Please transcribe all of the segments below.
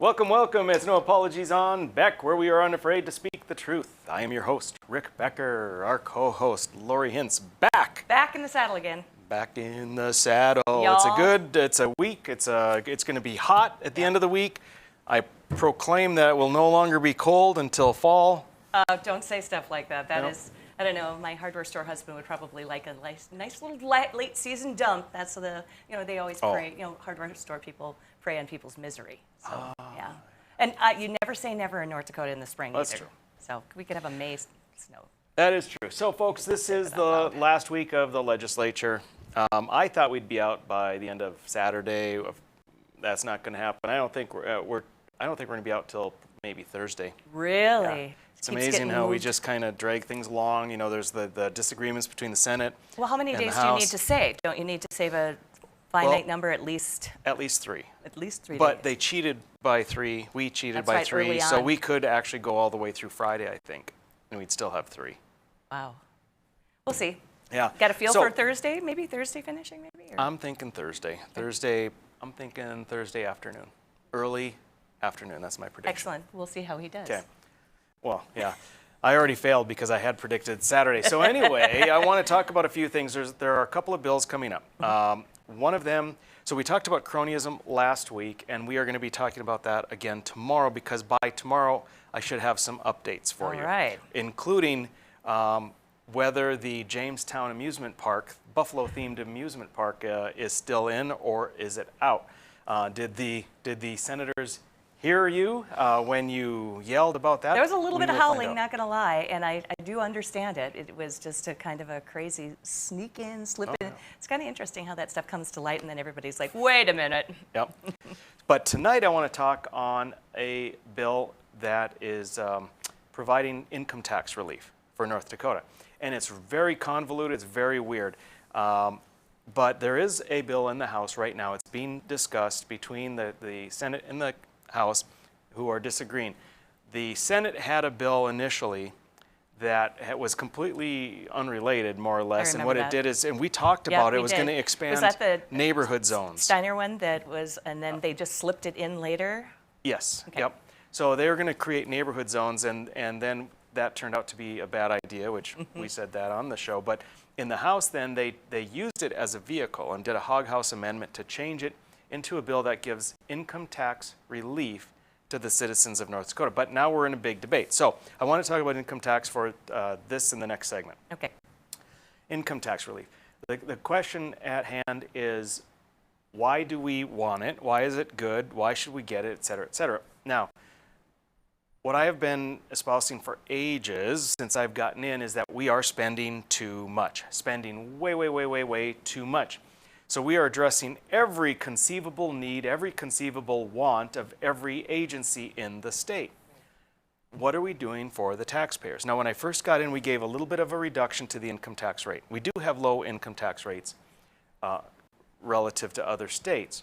Welcome, welcome. It's No Apologies on Beck, where we are unafraid to speak the truth. I am your host, Rick Becker. Our co-host, Lori Hintz, back. Back in the saddle again. Back in the saddle. Y'all. It's a week. It's going to be hot at the end of the week. I proclaim that it will no longer be cold until fall. Don't say stuff like that. That is, I don't know, my hardware store husband would probably like a nice little late season dump. That's they always pray, hardware store people prey on people's misery. So, yeah. And you never say never in North Dakota in the spring That's either. true. So we could have a May snow. That is true. So, folks, this is the last week of the legislature. I thought we'd be out by the end of Saturday. That's not going to happen. I don't think we're going to be out till maybe Thursday. Really? Yeah. It's amazing how we just kind of drag things along. You know, there's the disagreements between the Senate. Well, how many and days the do you House. need to save? Don't you need to save a finite number at least? At least 3. At least 3 days. But they cheated by 3. We cheated That's by right, 3. early So on. we could actually go all the way through Friday, I think, and we'd still have 3. Wow. We'll see. Yeah. Got a feel for Thursday? Maybe Thursday finishing, maybe? Or? I'm thinking Thursday. I'm thinking Thursday afternoon. Early afternoon. That's my prediction. Excellent. We'll see how he does. Okay. Well, yeah. I already failed because I had predicted Saturday. So anyway, I want to talk about a few things. There are a couple of bills coming up. One of them, so we talked about cronyism last week, and we are going to be talking about that again tomorrow, because by tomorrow I should have some updates for you. All right. Including whether the Jamestown amusement park, Buffalo-themed amusement park, is still in or is it out. Did the senators hear you when you yelled about that? There was a little bit of will find howling, out. not going to lie, and I do understand it. It was just a kind of a crazy sneak in, slip in. It's kind of interesting how that stuff comes to light, and then everybody's like, wait a minute. Yep. But tonight I want to talk on a bill that is providing income tax relief for North Dakota. And it's very convoluted, it's very weird. But there is a bill in the House right now. It's being discussed between the Senate and the House, who are disagreeing. The Senate had a bill initially that was completely unrelated, more or less, and what it did is, and we talked about it, was going to expand was that the neighborhood zones. Steiner one that was, and then they just slipped it in later? Yes, Okay. yep. So they were going to create neighborhood zones, and then that turned out to be a bad idea, which we said that on the show. But in the House then, they used it as a vehicle and did a Hog House amendment to change it into a bill that gives income tax relief to the citizens of North Dakota. But now we're in a big debate. So I want to talk about income tax for this in the next segment. Okay. Income tax relief. The question at hand is, why do we want it? Why is it good? Why should we get it, et cetera, et cetera? Now, what I have been espousing for ages since I've gotten in is that we are spending too much, spending way too much. So we are addressing every conceivable need, every conceivable want of every agency in the state. What are we doing for the taxpayers? Now, when I first got in, we gave a little bit of a reduction to the income tax rate. We do have low income tax rates relative to other states.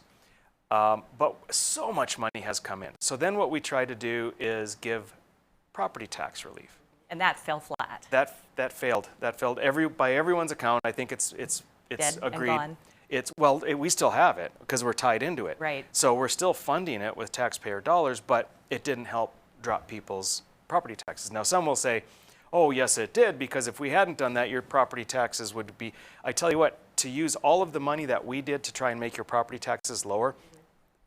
But so much money has come in. So then what we tried to do is give property tax relief. And that fell flat. That failed. That failed by everyone's account. I think it's Dead agreed. and gone. We still have it because we're tied into it. Right. So we're still funding it with taxpayer dollars, but it didn't help drop people's property taxes. Now some will say, oh yes it did, because if we hadn't done that, your property taxes would be, I tell you what, to use all of the money that we did to try and make your property taxes lower,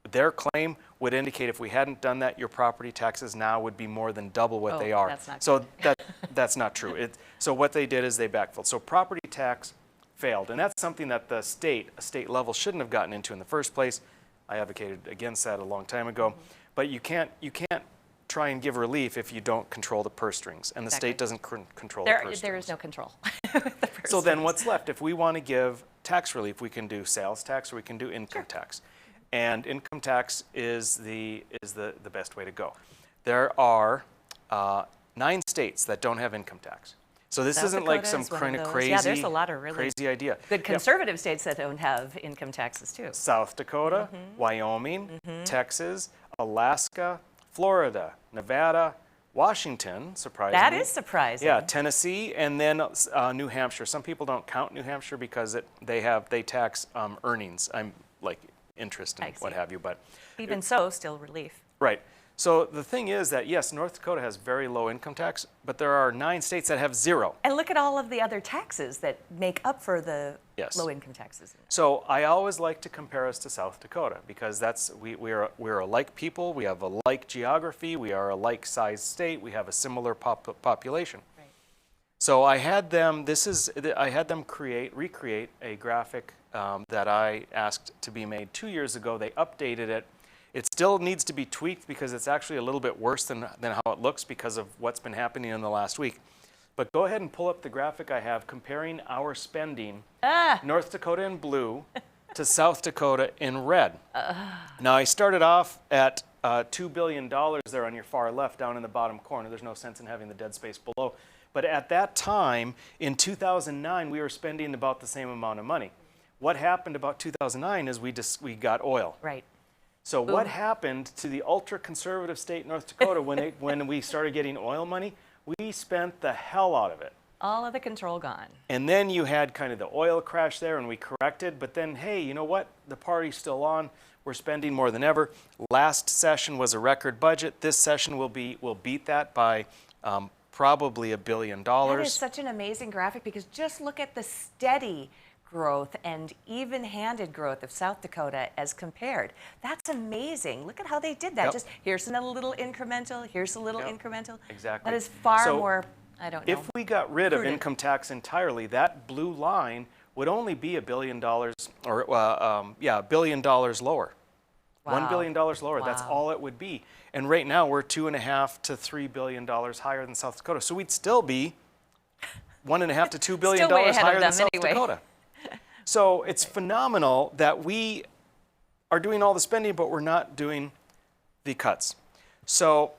their claim would indicate if we hadn't done that, your property taxes now would be more than double what they are. That's not so that's not true. So what they did is they backfilled. So property tax failed, and that's something that the state level shouldn't have gotten into in the first place. I advocated against that a long time ago. But you can't try and give relief if you don't control the purse strings, and the state doesn't control the purse strings. There is no control. So then what's left? If we want to give tax relief, we can do sales tax or we can do income tax. And income tax is the best way to go. There are 9 states that don't have income tax. So this isn't like some kind of crazy, there's a lot of really crazy idea. good conservative states that don't have income taxes too. South Dakota, Wyoming, Texas, Alaska, Florida, Nevada, Washington, surprisingly. That is surprising. Yeah, Tennessee, and then New Hampshire. Some people don't count New Hampshire because they tax earnings. I'm like interest and what have you, but even so, still relief. Right. So the thing is that, yes, North Dakota has very low income tax, but there are 9 states that have 0. And look at all of the other taxes that make up for the Yes. low income taxes. So I always like to compare us to South Dakota because that's we're a like people, we have a like geography, we are a like sized state, we have a similar population. Right. So I had them recreate a graphic that I asked to be made 2 years ago. They updated it. It still needs to be tweaked because it's actually a little bit worse than how it looks because of what's been happening in the last week. But go ahead and pull up the graphic I have comparing our spending, North Dakota in blue to South Dakota in red. Now I started off at $2 billion there on your far left down in the bottom corner. There's no sense in having the dead space below. But at that time, in 2009, we were spending about the same amount of money. What happened about 2009 is we got oil. Right. So what happened to the ultra-conservative state North Dakota when we started getting oil money? We spent the hell out of it. All of the control gone. And then you had kind of the oil crash there and we corrected, but then, hey, you know what? The party's still on. We're spending more than ever. Last session was a record budget. This session will beat that by probably $1 billion. That is such an amazing graphic because just look at the steady growth and even-handed growth of South Dakota as compared. That's amazing. Look at how they did that. Yep. Just here's a little incremental, here's a little incremental. Exactly. That is far So more, I don't know. if we got rid of prudent. income tax entirely, that blue line would only be $1 billion or $1 billion lower. Wow. $1 billion lower. That's Wow. all it would be. And right now we're $2.5 to $3 billion higher than South Dakota. So we'd still be $1.5 to $2 billion Still way ahead of higher than them South anyway. Dakota. So it's phenomenal that we are doing all the spending, but we're not doing the cuts. So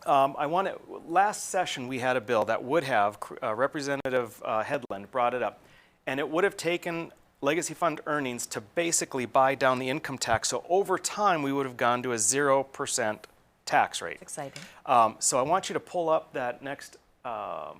last session we had a bill that would have, Representative Headland brought it up, and it would have taken legacy fund earnings to basically buy down the income tax. So over time we would have gone to a 0% tax rate. Exciting. So I want you to pull up that next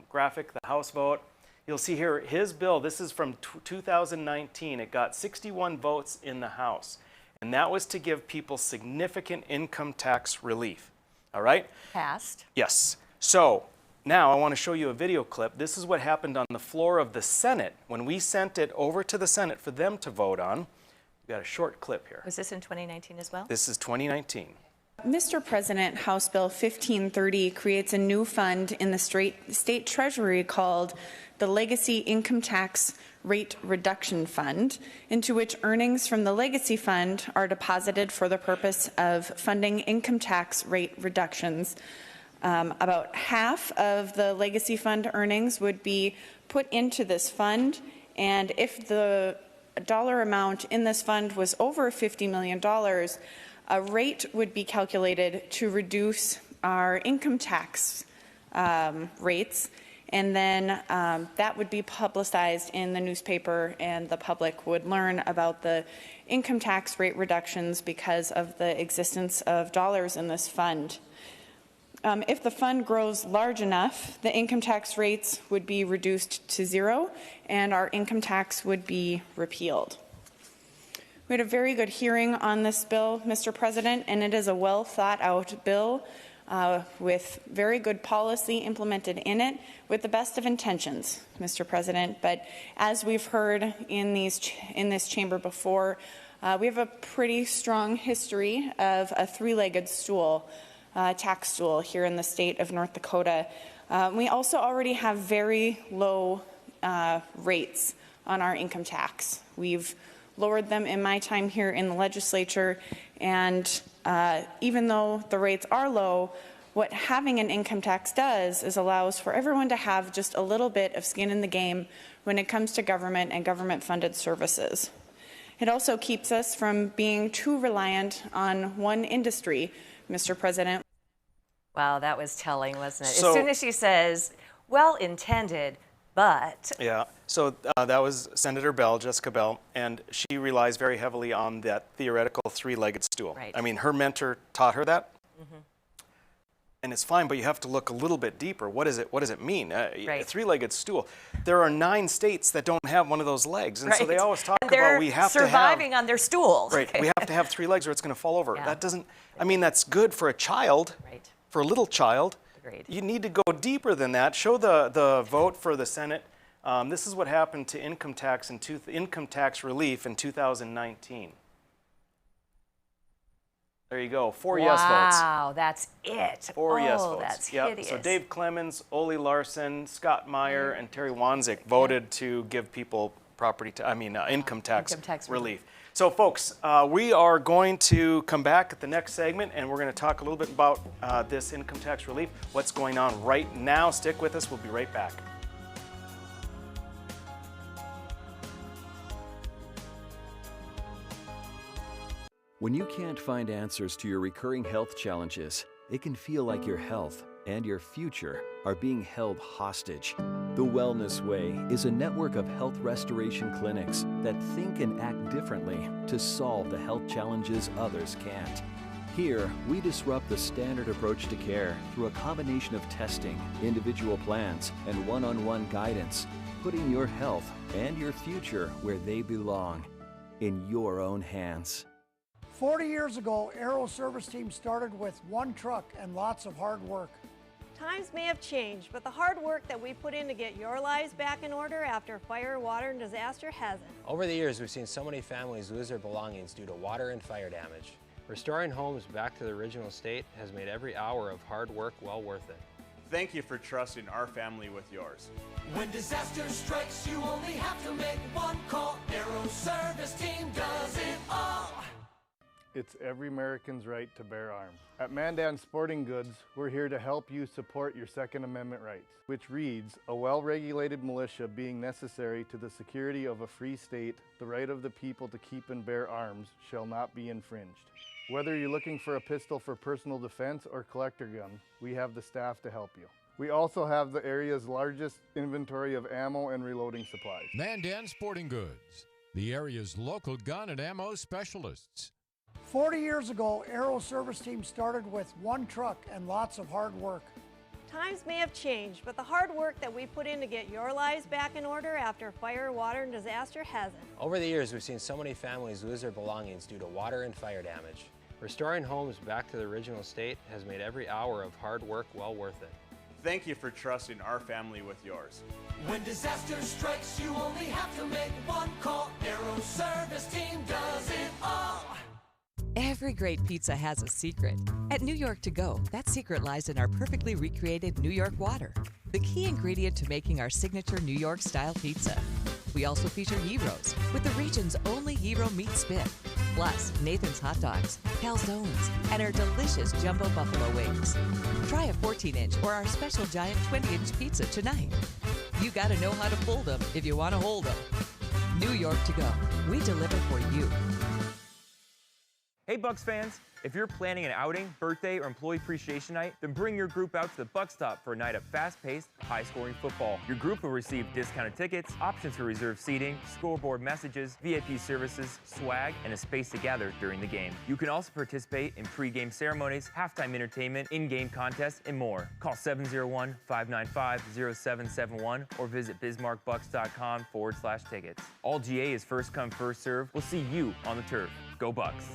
graphic, the House vote. You'll see here his bill, this is from 2019. It got 61 votes in the House. And that was to give people significant income tax relief. All right? Passed. Yes. So now I want to show you a video clip. This is what happened on the floor of the Senate when we sent it over to the Senate for them to vote on. We've got a short clip here. Was this in 2019 as well? This is 2019. Mr. President, House Bill 1530 creates a new fund in the state Treasury called the Legacy Income Tax Rate Reduction Fund, into which earnings from the Legacy Fund are deposited for the purpose of funding income tax rate reductions. About half of the Legacy Fund earnings would be put into this fund, and if the dollar amount in this fund was over $50 million, a rate would be calculated to reduce our income tax rates, and then that would be publicized in the newspaper, and the public would learn about the income tax rate reductions because of the existence of dollars in this fund. If the fund grows large enough, the income tax rates would be reduced to 0, and our income tax would be repealed. We had a very good hearing on this bill, Mr. President, and it is a well thought out bill with very good policy implemented in it with the best of intentions, Mr. President. But as we've heard in this chamber before, we have a pretty strong history of a three-legged stool, tax stool here in the state of North Dakota. We also already have very low rates on our income tax. We've lowered them in my time here in the legislature, and even though the rates are low, what having an income tax does is allows for everyone to have just a little bit of skin in the game when it comes to government and government-funded services. It also keeps us from being too reliant on one industry, Mr. President. Wow, that was telling, wasn't it? So, as soon as she says, well intended, but. Yeah, so that was Senator Bell, Jessica Bell, and she relies very heavily on that theoretical three-legged stool. Right. I mean, her mentor taught her that. Mm-hmm. and it's fine, but you have to look a little bit deeper. What does it mean? A Right. three-legged stool. There are 9 states that don't have one of those legs, and so they Right. always talk And about we have to have surviving on their stool. right. We have to have 3 legs, or it's going to fall over. Yeah. That doesn't. I mean, that's good for a child, Right. for a little child. Agreed. You need to go deeper than that. Show the vote for the Senate. This is what happened to income tax relief in 2019. There you go. 4 yes votes. Wow, that's it. 4 yes Oh, votes. that's Yep. hideous. So Dave Clemens, Ole Larson, Scott Meyer, and Terry Wanzik voted to give people income tax relief. So folks, we are going to come back at the next segment, and we're going to talk a little bit about this income tax relief, what's going on right now. Stick with us. We'll be right back. When you can't find answers to your recurring health challenges, it can feel like your health and your future are being held hostage. The Wellness Way is a network of health restoration clinics that think and act differently to solve the health challenges others can't. Here, we disrupt the standard approach to care through a combination of testing, individual plans, and one-on-one guidance, putting your health and your future where they belong, in your own hands. 40 years ago, Aero Service Team started with 1 truck and lots of hard work. Times may have changed, but the hard work that we put in to get your lives back in order after fire, water, and disaster hasn't. Over the years, we've seen so many families lose their belongings due to water and fire damage. Restoring homes back to the original state has made every hour of hard work well worth it. Thank you for trusting our family with yours. When disaster strikes, you only have to make one call. Aero Service Team does it all. It's every American's right to bear arms. At Mandan Sporting Goods, we're here to help you support your Second Amendment rights, which reads, a well-regulated militia being necessary to the security of a free state, the right of the people to keep and bear arms shall not be infringed. Whether you're looking for a pistol for personal defense or collector gun, we have the staff to help you. We also have the area's largest inventory of ammo and reloading supplies. Mandan Sporting Goods, the area's local gun and ammo specialists. 40 years ago, Aero Service Team started with 1 truck and lots of hard work. Times may have changed, but the hard work that we put in to get your lives back in order after fire, water, and disaster hasn't. Over the years, we've seen so many families lose their belongings due to water and fire damage. Restoring homes back to the original state has made every hour of hard work well worth it. Thank you for trusting our family with yours. When disaster strikes, you only have to make one call. Aero Service Team does it all. Every great pizza has a secret. At New York To Go, that secret lies in our perfectly recreated New York water, the key ingredient to making our signature New York-style pizza. We also feature gyros, with the region's only gyro meat spit, plus Nathan's hot dogs, calzones, and our delicious jumbo buffalo wings. Try a 14-inch or our special giant 20-inch pizza tonight. You gotta know how to fold them if you want to hold them. New York To Go, we deliver for you. Hey Bucks fans, if you're planning an outing, birthday, or employee appreciation night, then bring your group out to the Buck Stop for a night of fast-paced, high-scoring football. Your group will receive discounted tickets, options for reserved seating, scoreboard messages, VIP services, swag, and a space to gather during the game. You can also participate in pre-game ceremonies, halftime entertainment, in-game contests, and more. Call 701-595-0771 or visit bismarckbucks.com/tickets. All GA is first come, first serve. We'll see you on the turf. Go Bucks!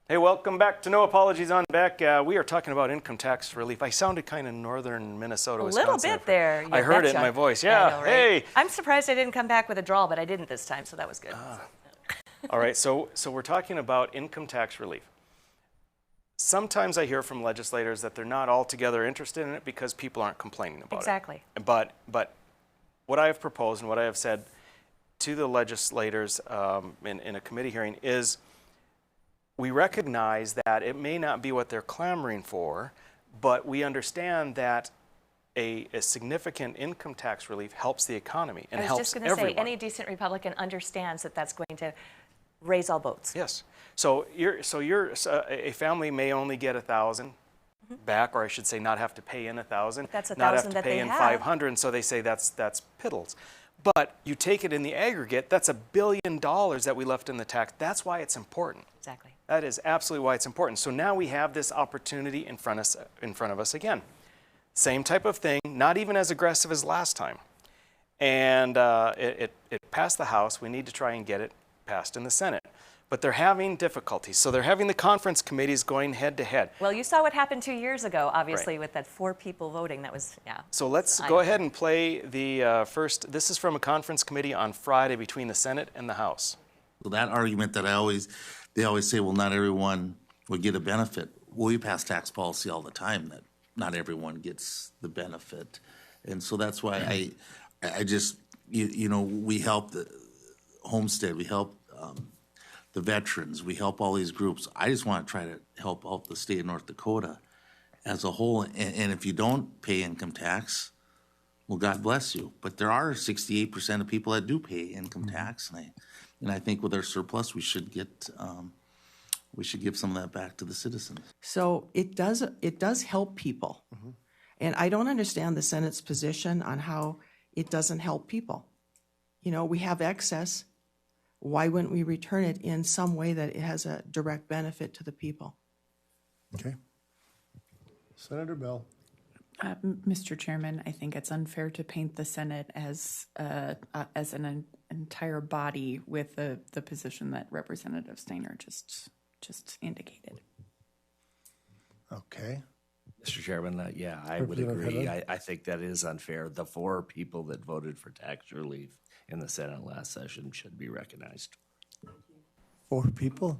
Hey, welcome back to No Apologies on Beck. We are talking about income tax relief. I sounded kind of northern Minnesota, A Wisconsin. little bit there. I heard it in my voice. Yeah, I know, right? hey. I'm surprised I didn't come back with a drawl, but I didn't this time, so that was good. All right, so we're talking about income tax relief. Sometimes I hear from legislators that they're not altogether interested in it because people aren't complaining about Exactly. it. But what I have proposed and what I have said to the legislators in a committee hearing is we recognize that it may not be what they're clamoring for, but we understand that a significant income tax relief helps the economy and helps everyone. I was just going to say, any decent Republican understands that that's going to raise all boats. Yes. So a family may only get $1,000 back, or I should say, not have to pay in $1,000. That's $1,000 not have to that pay they in have. $500, and so they say that's piddles. But you take it in the aggregate, that's $1 billion that we left in the tax. That's why it's important. Exactly. That is absolutely why it's important. So now we have this opportunity in front of us again. Same type of thing, not even as aggressive as last time. And it passed the House. We need to try and get it passed in the Senate. But they're having difficulties. So they're having the conference committees going head to head. Well, you saw what happened 2 years ago, obviously, Right. with that 4 people voting. That was, yeah. So let's go ahead and play the first. This is from a conference committee on Friday between the Senate and the House. So that argument that they always say, well, not everyone would get a benefit. Well, we pass tax policy all the time that not everyone gets the benefit. And so that's why I just, we help the homestead, we help the veterans, we help all these groups. I just want to try to help out the state of North Dakota as a whole. And if you don't pay income tax, well, God bless you. But there are 68% of people that do pay income tax. And I think with our surplus, we should give some of that back to the citizens. So it does help people. And I don't understand the Senate's position on how it doesn't help people. We have excess. Why wouldn't we return it in some way that it has a direct benefit to the people? Okay. Senator Bell. Mr. Chairman, I think it's unfair to paint the Senate as an entire body with the position that Representative Steiner just indicated. Okay. Mr. Chairman, I would agree. I think that is unfair. The 4 people that voted for tax relief in the Senate last session should be recognized. 4 people?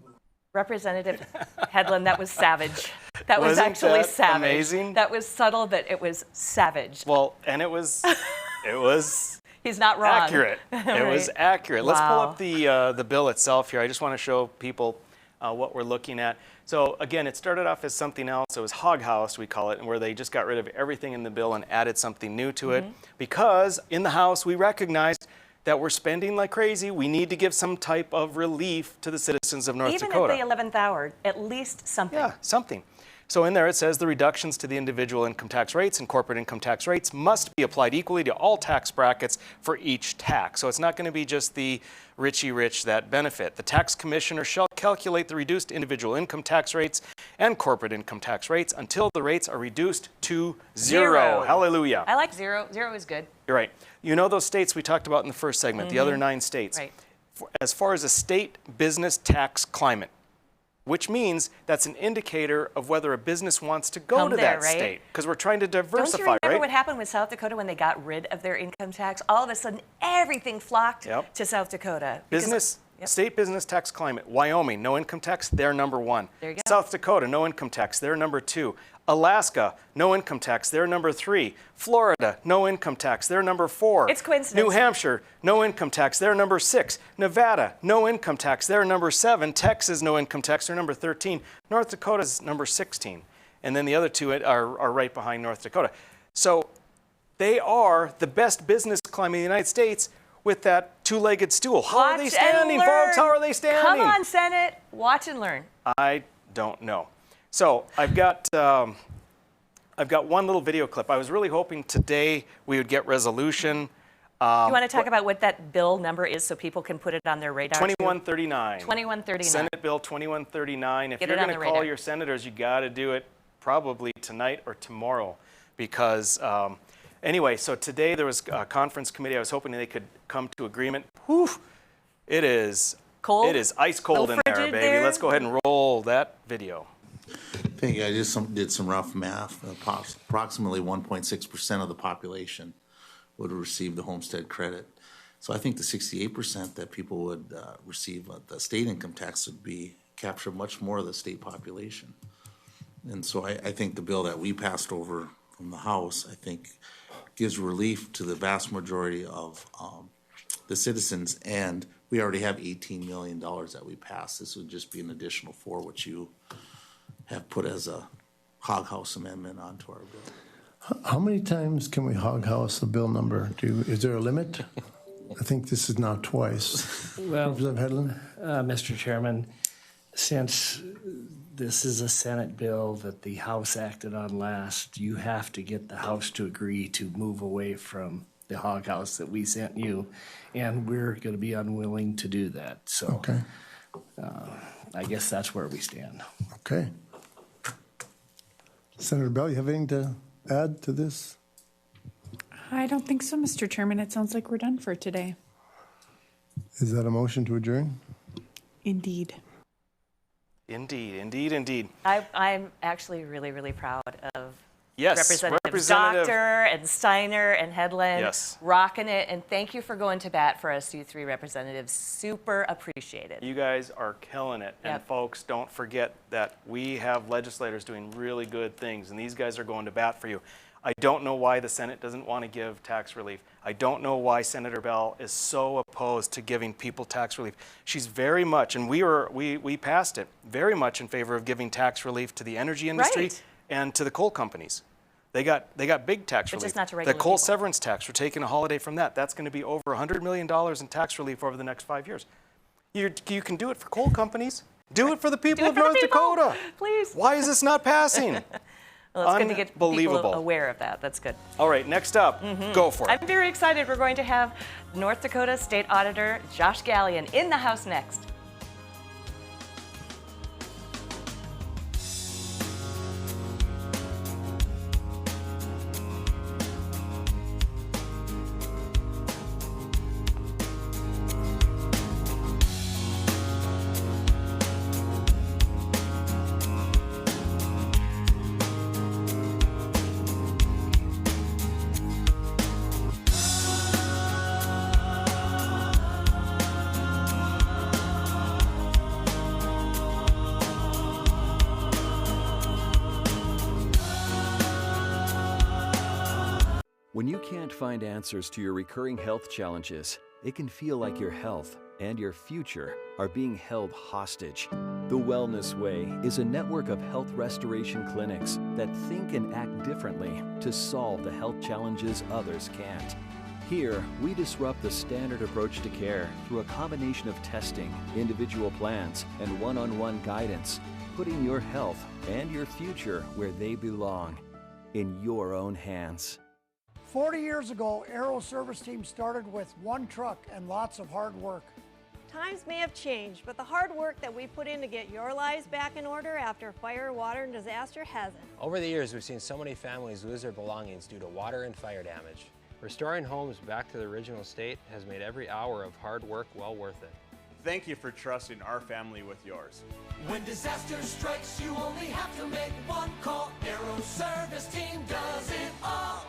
Representative Hedlund, that was savage. That was Wasn't actually that savage. amazing? That was subtle, but it was savage. Well, and it was He's not wrong. accurate. It was accurate. Let's pull up the bill itself here. I just want to show people what we're looking at. So again, it started off as something else. It was Hog House, we call it, where they just got rid of everything in the bill and added something new to it. Because in the House, we recognized that we're spending like crazy. We need to give some type of relief to the citizens of North Dakota. Even at the 11th hour, at least something. Yeah, something. So in there it says the reductions to the individual income tax rates and corporate income tax rates must be applied equally to all tax brackets for each tax. So it's not going to be just the richy rich that benefit. The tax commissioner shall calculate the reduced individual income tax rates and corporate income tax rates until the rates are reduced to zero. Hallelujah. I like zero. Zero is good. You're right. You know those states we talked about in the first segment, the other 9 states. Right. As far as a state business tax climate, which means that's an indicator of whether a business wants to go to that state, because we're trying to diversify, Don't you remember right? what happened with South Dakota when they got rid of their income tax? All of a sudden, everything flocked to South Dakota. State business tax climate. Wyoming, no income tax, they're number 1. There you go. South Dakota, no income tax, they're number 2. Alaska, no income tax, they're number 3. Florida, no income tax, they're number 4. It's coincidence. New Hampshire, no income tax, they're number 6. Nevada, no income tax, they're number 7. Texas, no income tax, they're number 13. North Dakota's number 16. And then the other 2 are right behind North Dakota. So they are the best business climate in the United States with that 2-legged stool. How are they standing, folks? How are they standing? Come on, Senate. Watch and learn. I don't know. So I've got one little video clip. I was really hoping today we would get resolution. You want to talk about what that bill number is so people can put it on their radar? 2139. 2139. Senate Bill 2139. If Get you're it on going to the call radar. your senators, you got to do it probably tonight or tomorrow, because anyway. So today there was a conference committee. I was hoping they could come to agreement. Whew, it is cold. It is ice cold in there, baby. Let's go ahead and roll that video. I think I just did some rough math. Approximately 1.6% of the population would receive the homestead credit. So I think the 68% that people would receive the state income tax would be capture much more of the state population. And so I think the bill that we passed over from the House, I think, gives relief to the vast majority of the citizens. And we already have $18 million that we passed. This would just be an additional $4, which you have put as a hog house amendment onto our bill. How many times can we hog house the bill number? Is there a limit? I think this is now twice. Well, Representative Hedlund? Mr. Chairman, since this is a Senate bill that the House acted on last, you have to get the House to agree to move away from the hog house that we sent you, and we're going to be unwilling to do that. So Okay. I guess that's where we stand. Okay. Senator Bell, you have anything to add to this? I don't think so, Mr. Chairman. It sounds like we're done for today. Is that a motion to adjourn? Indeed. Indeed. I'm actually really, really proud of Yes, Representative Doctor and Steiner and Headland Yes. rocking it. And thank you for going to bat for us, you three representatives. Super appreciated. You guys are killing it. And Yep. folks, don't forget that we have legislators doing really good things, and these guys are going to bat for you. I don't know why the Senate doesn't want to give tax relief. I don't know why Senator Bell is so opposed to giving people tax relief. She's very much, and we passed it, very much in favor of giving tax relief to the energy industry Right. and to the coal companies. They got big tax But relief. just not to the regular coal people. severance tax, we're taking a holiday from that. That's going to be over $100 million in tax relief over the next 5 years. You can do it for coal companies. Do it for the people Do it of for the North people, Dakota. please. Why is this not passing? Well, it's good to get people Unbelievable. aware of that. That's good. All right, next up, go for it. I'm very excited. We're going to have North Dakota State Auditor Josh Gallion in the House next. When you can't find answers to your recurring health challenges, it can feel like your health and your future are being held hostage. The Wellness Way is a network of health restoration clinics that think and act differently to solve the health challenges others can't. Here, we disrupt the standard approach to care through a combination of testing, individual plans, and one-on-one guidance, putting your health and your future where they belong, in your own hands. 40 years ago, Aero Service Team started with one truck and lots of hard work. Times may have changed, but the hard work that we put in to get your lives back in order after fire, water, and disaster hasn't. Over the years, we've seen so many families lose their belongings due to water and fire damage. Restoring homes back to the original state has made every hour of hard work well worth it. Thank you for trusting our family with yours. When disaster strikes, you only have to make one call. Aero Service Team does it all.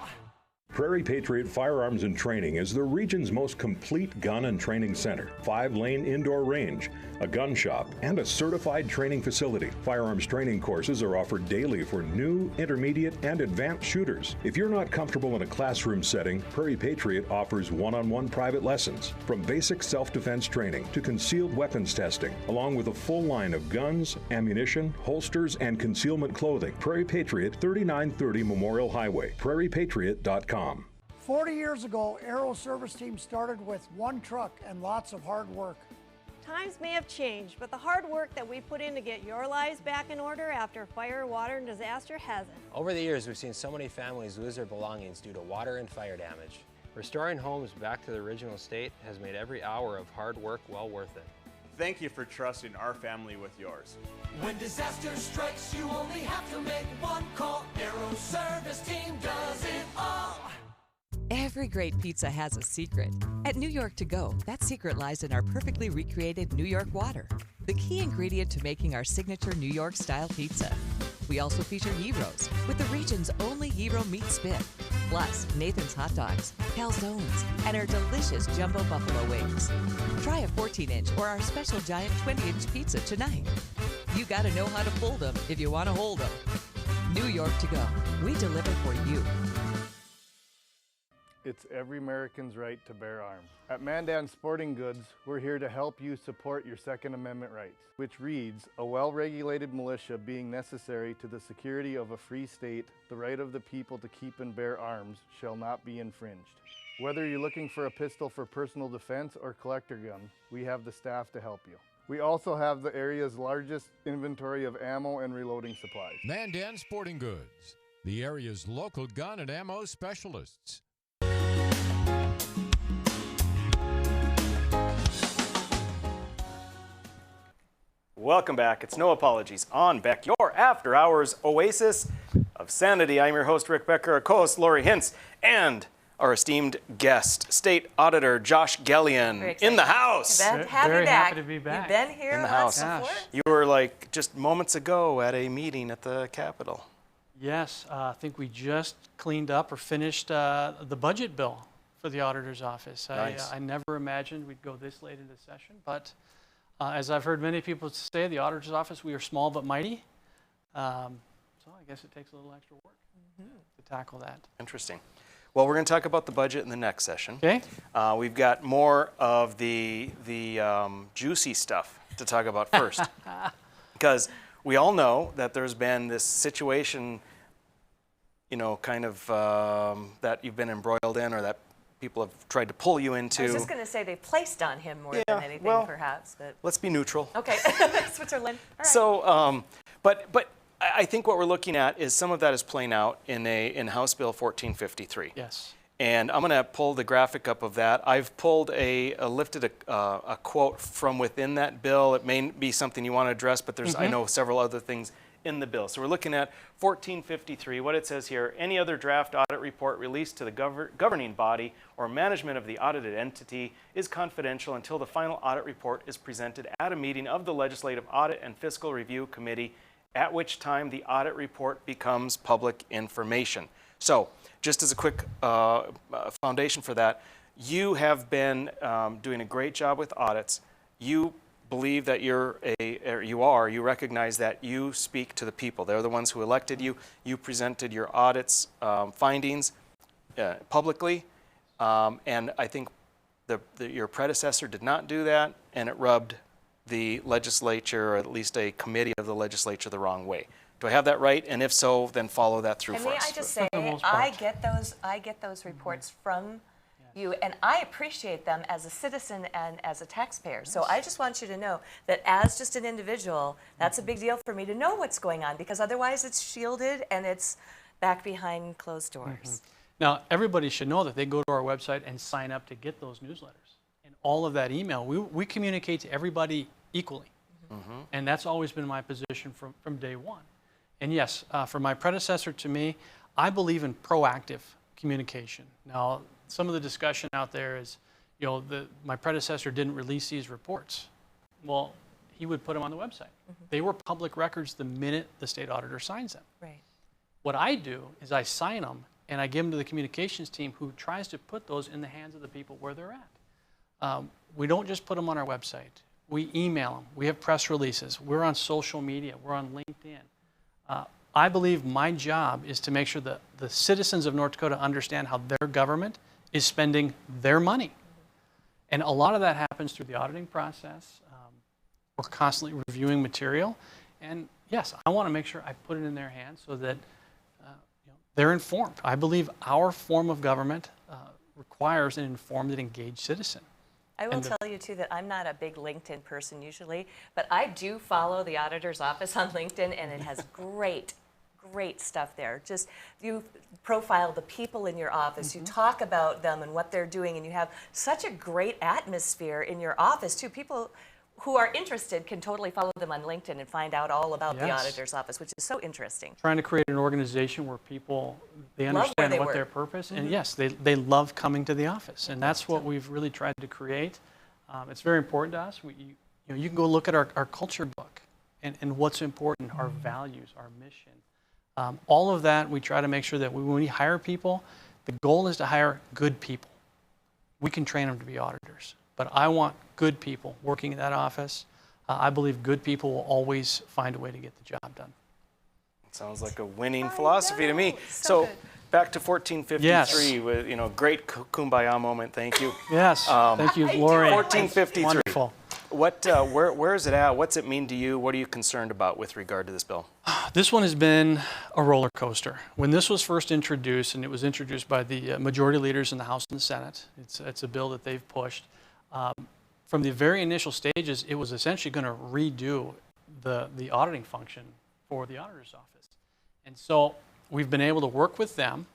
Prairie Patriot Firearms and Training is the region's most complete gun and training center. 5-lane indoor range, a gun shop, and a certified training facility. Firearms training courses are offered daily for new, intermediate, and advanced shooters. If you're not comfortable in a classroom setting, Prairie Patriot offers one-on-one private lessons, from basic self-defense training to concealed weapons testing, along with a full line of guns, ammunition, holsters, and concealment clothing. Prairie Patriot, 3930 Memorial Highway, prairiepatriot.com. 40 years ago, Aero Service Team started with one truck and lots of hard work. Times may have changed, but the hard work that we put in to get your lives back in order after fire, water, and disaster hasn't. Over the years, we've seen so many families lose their belongings due to water and fire damage. Restoring homes back to the original state has made every hour of hard work well worth it. Thank you for trusting our family with yours. When disaster strikes, you only have to make one call. Aero Service Team does it all. Every great pizza has a secret. At New York To Go, that secret lies in our perfectly recreated New York water, the key ingredient to making our signature New York-style pizza. We also feature gyros, with the region's only gyro meat spit, plus Nathan's hot dogs, calzones, and our delicious jumbo buffalo wings. Try a 14-inch or our special giant 20-inch pizza tonight. You gotta know how to fold them if you want to hold them. New York To Go, we deliver for you. It's every American's right to bear arms. At Mandan Sporting Goods, we're here to help you support your Second Amendment rights, which reads, a well-regulated militia being necessary to the security of a free state, the right of the people to keep and bear arms shall not be infringed. Whether you're looking for a pistol for personal defense or collector gun, we have the staff to help you. We also have the area's largest inventory of ammo and reloading supplies. Mandan Sporting Goods, the area's local gun and ammo specialists. Welcome back. It's No Apologies on Beck, your after-hours oasis of sanity. I'm your host, Rick Becker, our co-host, Lori Hintz, and our esteemed guest, State Auditor Josh Gallion, in the house. Very happy to be back. You've been here in the house. before? You were like just moments ago at a meeting at the Capitol. Yes, I think we just cleaned up or finished the budget bill for the auditor's office. Nice. I never imagined we'd go this late into session, but as I've heard many people say, the auditor's office, we are small but mighty. So I guess it takes a little extra work to tackle that. Interesting. Well, we're going to talk about the budget in the next session. Okay. We've got more of the juicy stuff to talk about first. Because we all know that there's been this situation, you know, kind of that you've been embroiled in, or that people have tried to pull you into. I was just going to say they placed on him more than anything, perhaps. But let's be neutral. Okay, Switzerland. All right. So, but I think what we're looking at is some of that is playing out in House Bill 1453. Yes. And I'm going to pull the graphic up of that. I've pulled lifted a quote from within that bill. It may be something you want to address, but there's I know several other things in the bill. So we're looking at 1453. What it says here: any other draft audit report released to the governing body or management of the audited entity is confidential until the final audit report is presented at a meeting of the Legislative Audit and Fiscal Review Committee, at which time the audit report becomes public information. So just as a quick foundation for that, you have been doing a great job with audits. You believe that you recognize that you speak to the people. They're the ones who elected you. You presented your audits findings publicly, and I think your predecessor did not do that, and it rubbed the legislature, or at least a committee of the legislature, the wrong way. Do I have that right? And if so, then follow that through for us. May I just say, I get those reports from you, and I appreciate them as a citizen and as a taxpayer. So I just want you to know that as just an individual, that's a big deal for me to know what's going on, because otherwise it's shielded and it's back behind closed doors. Now, everybody should know that they go to our website and sign up to get those newsletters. And all of that email, we communicate to everybody equally. And that's always been my position from day one. And yes, from my predecessor to me, I believe in proactive communication. Now, some of the discussion out there is, you know, my predecessor didn't release these reports. Well, he would put them on the website. They were public records the minute the state auditor signs them. Right. What I do is I sign them and I give them to the communications team, who tries to put those in the hands of the people where they're at. We don't just put them on our website. We email them. We have press releases. We're on social media. We're on LinkedIn. I believe my job is to make sure that the citizens of North Dakota understand how their government is spending their money. And a lot of that happens through the auditing process. We're constantly reviewing material. And yes, I want to make sure I put it in their hands so that they're informed. I believe our form of government requires an informed and engaged citizen. I will tell you, too, that I'm not a big LinkedIn person usually, but I do follow the auditor's office on LinkedIn, and it has great stuff there. Just you profile the people in your office, you talk about them and what they're doing, and you have such a great atmosphere in your office, too. People who are interested can totally follow them on LinkedIn and find out all about the auditor's office, which is so interesting. Trying to create an organization where people, they understand what their purpose, and yes, they love coming to the office, and that's what we've really tried to create. It's very important to us. You can go look at our culture book and what's important, our values, our mission. All of that, we try to make sure that when we hire people, the goal is to hire good people. We can train them to be auditors, but I want good people working in that office. I believe good people will always find a way to get the job done. Sounds like a winning philosophy to me. So back to 1453 with great kumbaya moment. Thank you. Yes. Thank you, Lori. 1453. Wonderful. What? Where is it at? What's it mean to you? What are you concerned about with regard to this bill? This one has been a roller coaster. When this was first introduced, and it was introduced by the majority leaders in the House and the Senate, it's a bill that they've pushed. From the very initial stages, it was essentially going to redo the auditing function for the auditor's office. And so we've been able to work with them.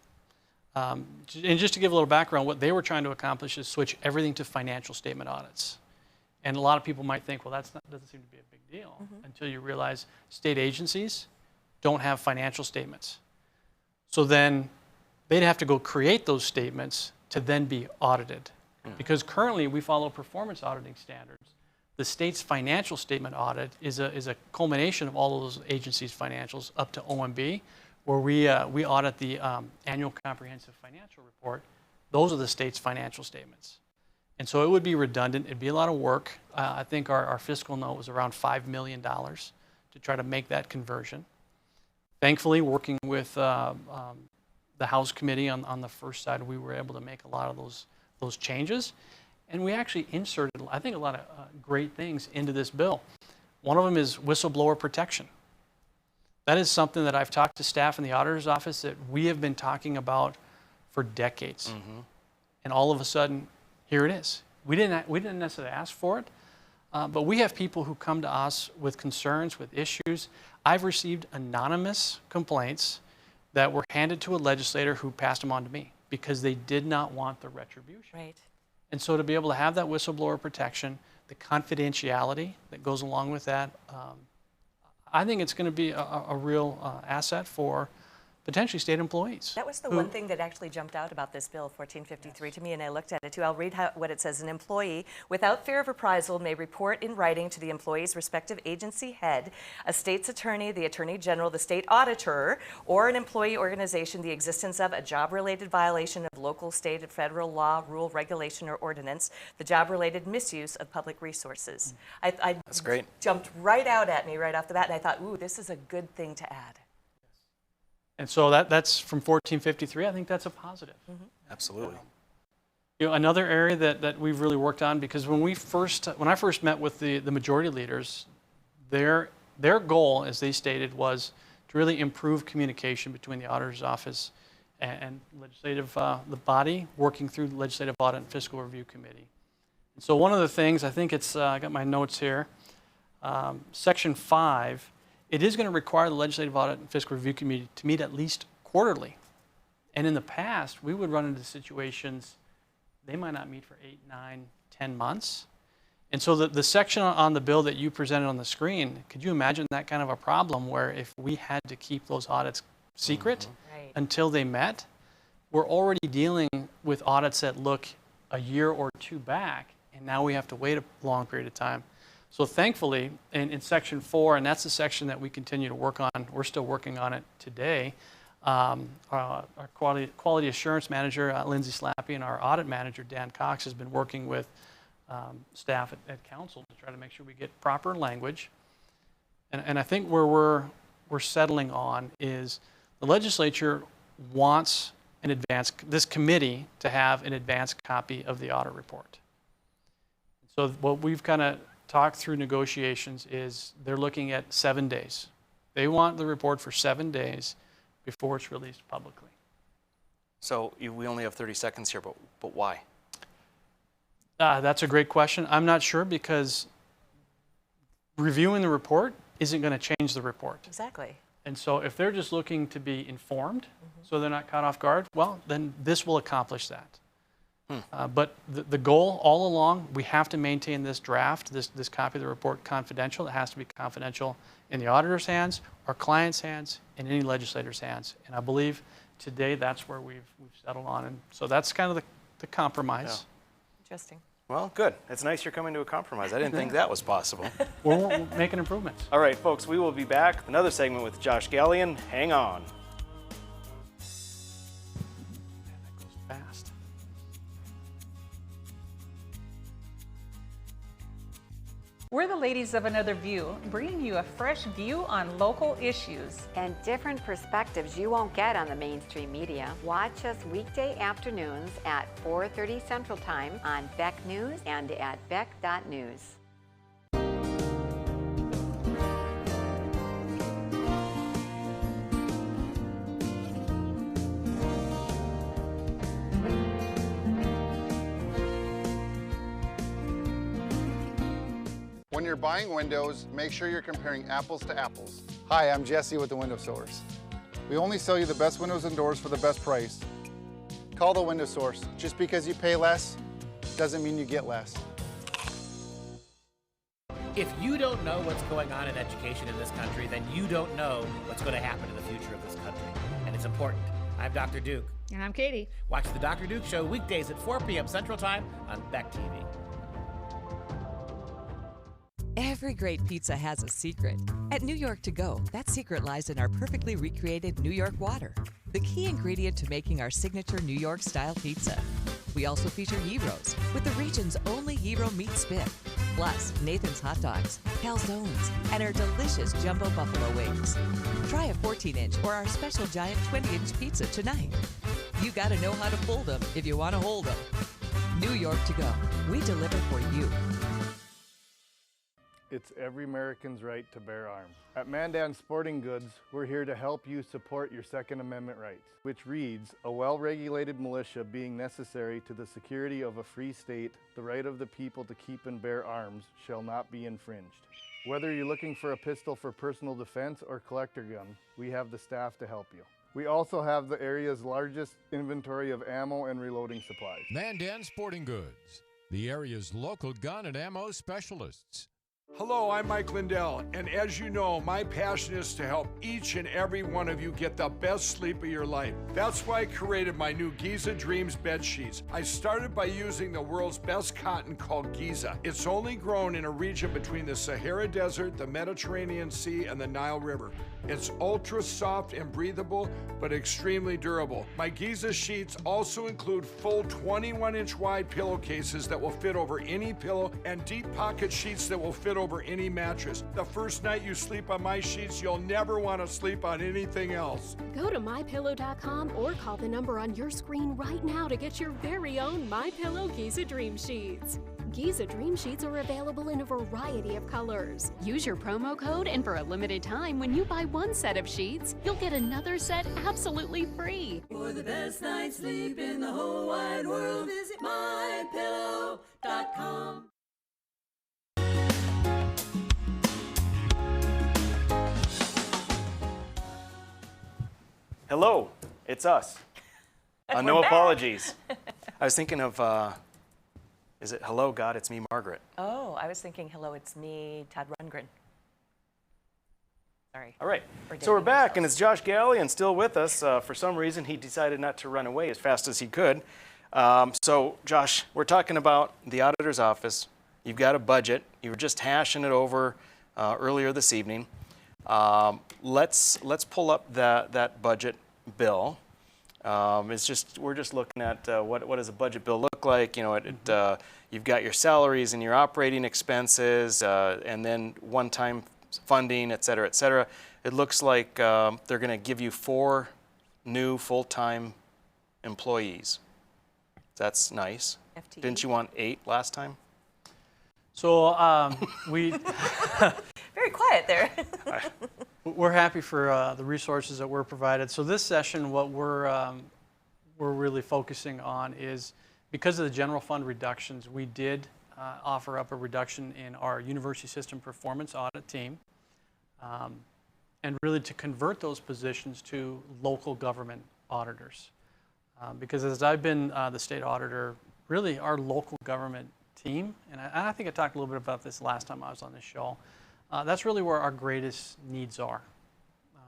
And just to give a little background, what they were trying to accomplish is switch everything to financial statement audits. And a lot of people might think, well, doesn't seem to be a big deal until you realize state agencies don't have financial statements. So then they'd have to go create those statements to then be audited. Because currently we follow performance auditing standards. The state's financial statement audit is a culmination of all of those agencies' financials up to OMB, where we audit the annual comprehensive financial report. Those are the state's financial statements. And so it would be redundant. It'd be a lot of work. I think our fiscal note was around $5 million to try to make that conversion. Thankfully, working with the House committee on the first side, we were able to make a lot of those changes. And we actually inserted, I think, a lot of great things into this bill. One of them is whistleblower protection. That is something that I've talked to staff in the auditor's office that we have been talking about for decades. And all of a sudden, here it is. We didn't necessarily ask for it, but we have people who come to us with concerns, with issues. I've received anonymous complaints that were handed to a legislator who passed them on to me because they did not want the retribution. Right. And so to be able to have that whistleblower protection, the confidentiality that goes along with that, I think it's going to be a real asset for potentially state employees. That was the one thing that actually jumped out about this bill, 1453, to me, and I looked at it too. I'll read what it says. An employee, without fear of reprisal, may report in writing to the employee's respective agency head, a state's attorney, the attorney general, the state auditor, or an employee organization the existence of a job-related violation of local, state, and federal law, rule, regulation, or ordinance, the job-related misuse of public resources. That's great. Jumped right out at me right off the bat, and I thought, ooh, this is a good thing to add. And so that's from 1453. I think that's a positive. Absolutely. You know, another area that we've really worked on, because when I first met with the majority leaders, their goal, as they stated, was to really improve communication between the auditor's office and legislative, the body working through the Legislative Audit and Fiscal Review Committee. And so one of the things, I think it's, I got my notes here, Section 5, it is going to require the Legislative Audit and Fiscal Review Committee to meet at least quarterly. And in the past, we would run into situations, they might not meet for 8, 9, 10 months. And so the section on the bill that you presented on the screen, could you imagine that kind of a problem where if we had to keep those audits secret until they met? We're already dealing with audits that look a year or two back, and now we have to wait a long period of time. So thankfully, in Section 4, and that's the section that we continue to work on, we're still working on it today, our quality assurance manager, Lindsay Slappy, and our audit manager, Dan Cox, has been working with staff at council to try to make sure we get proper language. And I think where we're settling on is the legislature wants this committee to have an advanced copy of the audit report. So what we've kind of talked through negotiations is they're looking at 7 days. They want the report for 7 days before it's released publicly. So we only have 30 seconds here, but why? That's a great question. I'm not sure, because reviewing the report isn't going to change the report. Exactly. And so if they're just looking to be informed, so they're not caught off guard, well, then this will accomplish that. But the goal all along, we have to maintain this draft, this copy of the report confidential. It has to be confidential in the auditor's hands, our client's hands, and any legislator's hands. And I believe today that's where we've settled on. And so that's kind of the compromise. Yeah. Interesting. Well, good. It's nice you're coming to a compromise. I didn't think that was possible. We're making improvements. All right, folks, we will be back with another segment with Josh Gallion. Hang on. Fast. We're the ladies of Another View, bringing you a fresh view on local issues. And different perspectives you won't get on the mainstream media. Watch us weekday afternoons at 4:30 Central Time on Beck News and at beck.news. When you're buying windows, make sure you're comparing apples to apples. Hi, I'm Jesse with the Window Source. We only sell you the best windows and doors for the best price. Call the Window Source. Just because you pay less doesn't mean you get less. If you don't know what's going on in education in this country, then you don't know what's going to happen in the future of this country. And it's important. I'm Dr. Duke. And I'm Katie. Watch the Dr. Duke Show weekdays at 4 p.m. Central Time on Beck TV. Every great pizza has a secret. At New York To Go, that secret lies in our perfectly recreated New York water, the key ingredient to making our signature New York style pizza. We also feature gyros with the region's only gyro meat spit, plus Nathan's hot dogs, calzones, and our delicious jumbo buffalo wings. Try a 14-inch or our special giant 20-inch pizza tonight. You gotta know how to fold them if you want to hold them. New York To Go. We deliver for you. It's every American's right to bear arms. At Mandan Sporting Goods, we're here to help you support your Second Amendment rights, which reads, a well-regulated militia being necessary to the security of a free state, the right of the people to keep and bear arms shall not be infringed. Whether you're looking for a pistol for personal defense or collector gun, we have the staff to help you. We also have the area's largest inventory of ammo and reloading supplies. Mandan Sporting Goods, the area's local gun and ammo specialists. Hello, I'm Mike Lindell, and as you know, my passion is to help each and every one of you get the best sleep of your life. That's why I created my new Giza Dreams bed sheets. I started by using the world's best cotton called Giza. It's only grown in a region between the Sahara Desert, the Mediterranean Sea, and the Nile River. It's ultra soft and breathable, but extremely durable. My Giza sheets also include full 21-inch wide pillowcases that will fit over any pillow and deep pocket sheets that will fit over any mattress. The first night you sleep on my sheets, you'll never want to sleep on anything else. Go to MyPillow.com or call the number on your screen right now to get your very own MyPillow Giza Dream Sheets. Giza Dream Sheets are available in a variety of colors. Use your promo code, and for a limited time, when you buy one set of sheets, you'll get another set absolutely free. For the best night's sleep in the whole wide world, visit MyPillow.com. Hello, it's us. No We're back. apologies. I was thinking of, is it hello, God, it's me, Margaret. Oh, I was thinking, hello, it's me, Todd Rundgren. Sorry. All right, so we're back, and it's Josh Gallion still with us. For some reason, he decided not to run away as fast as he could. So, Josh, we're talking about the auditor's office. You've got a budget. You were just hashing it over earlier this evening. Let's pull up that budget bill. We're just looking at what does a budget bill look like. You know, you've got your salaries and your operating expenses, and then one-time funding, et cetera, et cetera. It looks like they're going to give you 4 new full-time employees. That's nice. FTE. Didn't you want 8 last time? So we very quiet there. we're happy for the resources that were provided. So this session, what we're really focusing on is, because of the general fund reductions, we did offer up a reduction in our university system performance audit team, and really to convert those positions to local government auditors. Because as I've been the state auditor, really our local government team, and I think I talked a little bit about this last time I was on this show, that's really where our greatest needs are.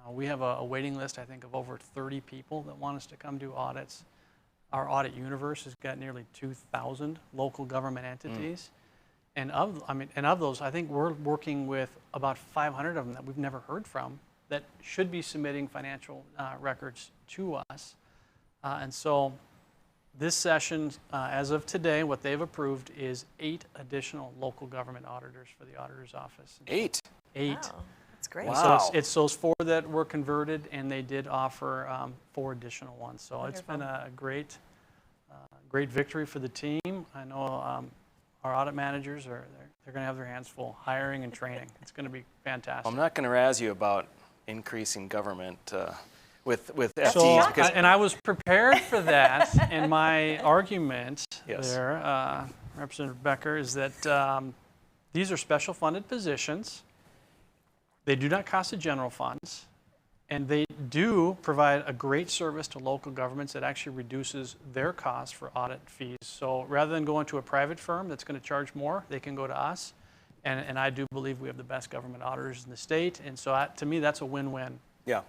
We have a waiting list, I think, of over 30 people that want us to come do audits. Our audit universe has got nearly 2,000 local government entities. And of those, I think we're working with about 500 of them that we've never heard from that should be submitting financial records to us. And so this session, as of today, what they've approved is 8 additional local government auditors for the auditor's office. 8? 8. Wow, that's great. Wow. So it's those 4 that were converted, and they did offer 4 additional ones. So Wonderful. It's been a great victory for the team. I know our audit managers they're going to have their hands full, hiring and training. It's going to be fantastic. I'm not going to razz you about increasing government with FTEs. Because and I was prepared for that, and my argument there, Representative Becker, is that these are special funded positions. They do not cost the general funds, and they do provide a great service to local governments that actually reduces their costs for audit fees. So rather than going to a private firm that's going to charge more, they can go to us, And I do believe we have the best government auditors in the state. And so to me, that's a win-win. Yeah.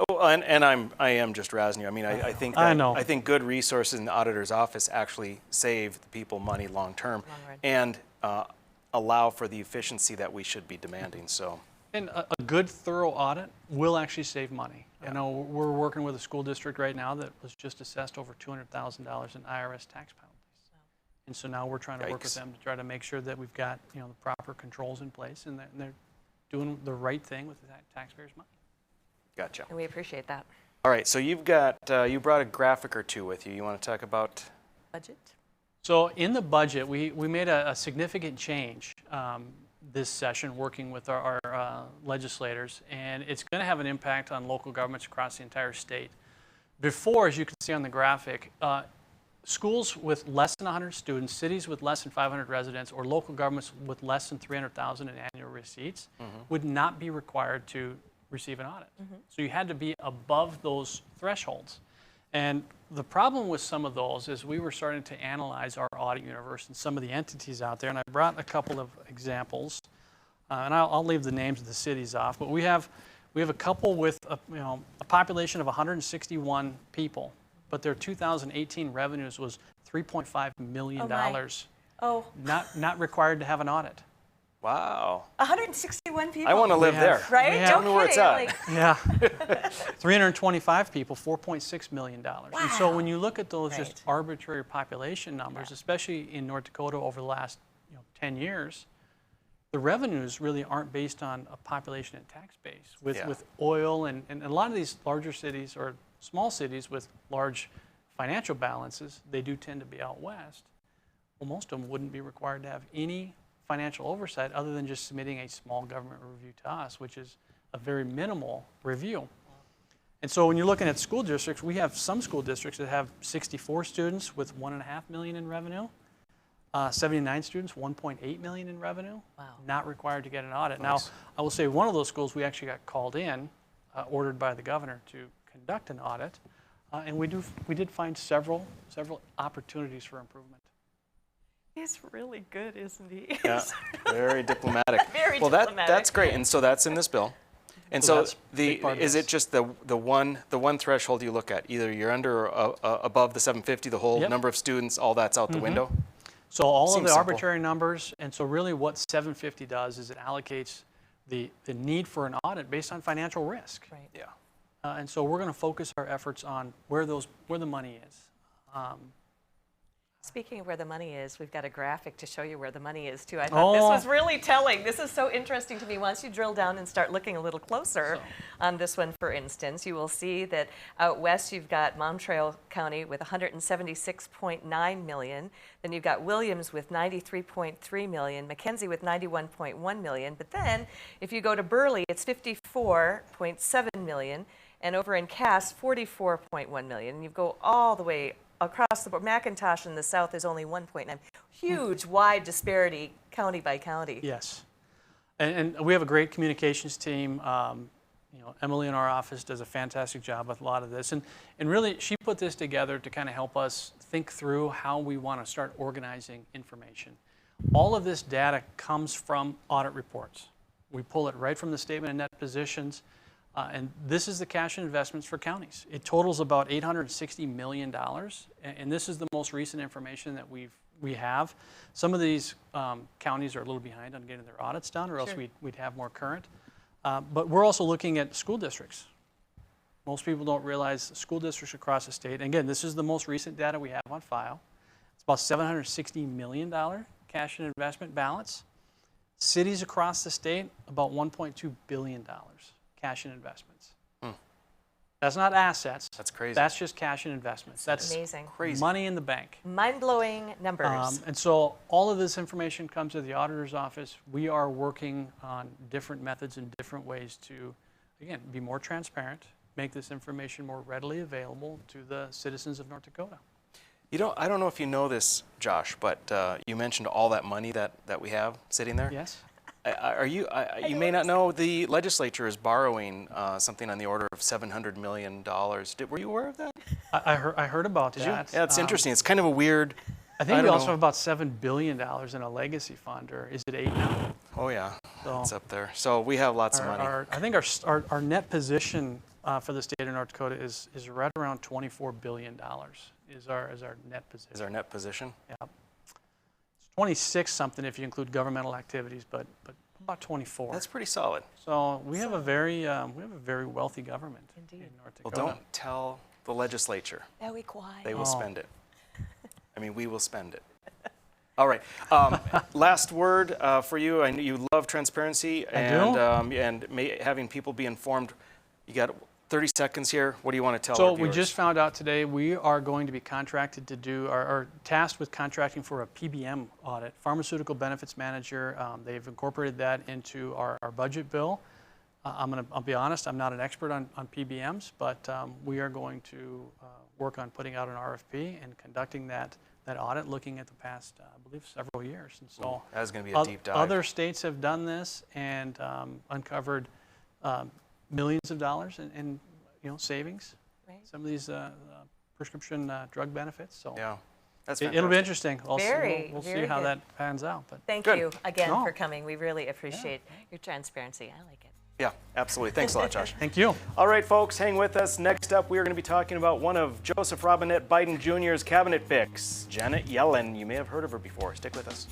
Oh, and I am just razzing you. I mean, I think that, I know. I think good resources in the auditor's office actually save the people money long term, and allow for the efficiency that we should be demanding. So. And a good, thorough audit will actually save money. I know we're working with a school district right now that was just assessed over $200,000 in IRS tax penalties. And so now we're trying to work with them to try to make sure that we've got the proper controls in place and that they're doing the right thing with the taxpayers' money. Gotcha. And we appreciate that. All right, so you've got you brought a graphic or two with you. You want to talk about budget? So in the budget, we made a significant change this session, working with our legislators, and it's going to have an impact on local governments across the entire state. Before, as you can see on the graphic, schools with less than 100 students, cities with less than 500 residents, or local governments with less than 300,000 in annual receipts would not be required to receive an audit. So you had to be above those thresholds. And the problem with some of those is we were starting to analyze our audit universe and some of the entities out there, and I brought a couple of examples, and I'll leave the names of the cities off, but we have a couple with a population of 161 people, but their 2018 revenues was $3.5 million. Not required to have an audit. Wow. 161 people. I want to live there. Right? Tell me where it's at. Yeah. 325 people, $4.6 million. Wow. And so when you look at those just arbitrary population numbers, especially in North Dakota over the last 10 years, the revenues really aren't based on a population and tax base. With oil and a lot of these larger cities or small cities with large financial balances, they do tend to be out west. Well, most of them wouldn't be required to have any financial oversight other than just submitting a small government review to us, which is a very minimal review. And so when you're looking at school districts, we have some school districts that have 64 students with $1.5 million in revenue, 79 students, $1.8 million in revenue, not required to get an audit. Nice. Now, I will say one of those schools we actually got called in, ordered by the governor to conduct an audit, and we did find several opportunities for improvement. He's really good, isn't he? Yeah, very diplomatic. Very diplomatic. diplomatic. That's great, and so that's in this bill. And so that's a big part of is this. it just the one threshold you look at? Either you're under or above the 750, the whole number of students, all that's out the window? So all Seems of the simple. arbitrary numbers, and so really what 750 does is it allocates the need for an audit based on financial risk. Right. Yeah. And so we're going to focus our efforts on where the money is. Speaking of where the money is, we've got a graphic to show you where the money is, too. I thought this was really telling. This is so interesting to me. Once you drill down and start looking a little closer on this one, for instance, you will see that out west you've got Mountrail County with $176.9 million. Then you've got Williams with $93.3 million, McKenzie with $91.1 million. But then if you go to Burley, it's $54.7 million. And over in Cass, $44.1 million. And you go all the way across the board. McIntosh in the south is only 1.9. Huge, wide disparity, county by county. Yes, and we have a great communications team. Emily in our office does a fantastic job with a lot of this, and really she put this together to kind of help us think through how we want to start organizing information. All of this data comes from audit reports. We pull it right from the statement of net positions. And this is the cash and investments for counties. It totals about $860 million, and this is the most recent information that we have. Some of these counties are a little behind on getting their audits done, or else we'd have more current. But we're also looking at school districts. Most people don't realize school districts across the state, and again, this is the most recent data we have on file. It's about $760 million cash and investment balance. Cities across the state, about $1.2 billion. Cash and investments. That's not assets. That's crazy. That's just cash and investments. That's amazing. Crazy. Money in the bank. Mind-blowing numbers. And so all of this information comes to the auditor's office. We are working on different methods and different ways to, again, be more transparent, make this information more readily available to the citizens of North Dakota. I don't know if you know this, Josh, but you mentioned all that money that we have sitting there. Yes. You may not know the legislature is borrowing something on the order of $700 million. Were you aware of that? I heard about that. You? Yeah, it's interesting. It's kind of a weird. I think we also have about $7 billion in a legacy fund, or is it 8 now? Oh yeah, So it's up there. So we have lots of money. I think our net position for the state of North Dakota is right around $24 billion. Is our net position. Is our net position? Yeah. It's 26 something if you include governmental activities, but about 24. That's pretty solid. So we have a very wealthy government in North Dakota. Well, don't tell the legislature. Very quiet. They will spend it. I mean, we will spend it. All right. Last word for you. I know you love transparency and having people be informed. You got 30 seconds here. What do you want to tell our So viewers? we just found out today we are going to be contracted to do, or tasked with contracting for a PBM audit, Pharmaceutical Benefits Manager. They've incorporated that into our budget bill. I'll be honest, I'm not an expert on PBMs, but we are going to work on putting out an RFP and conducting that audit, looking at the past, I believe, several years. And so that's going to be a deep dive. Other states have done this and uncovered millions of dollars in savings. Right. Some of these prescription drug benefits. So yeah, that's it'll be interesting. We'll very see how good. that pans out. But thank you again for coming. We really appreciate your transparency. I like it. Yeah, absolutely. Thanks a lot, Josh. Thank you. All right, folks, hang with us. Next up, we are going to be talking about one of Joseph Robinette Biden Jr.'s cabinet picks, Janet Yellen. You may have heard of her before. Stick with us.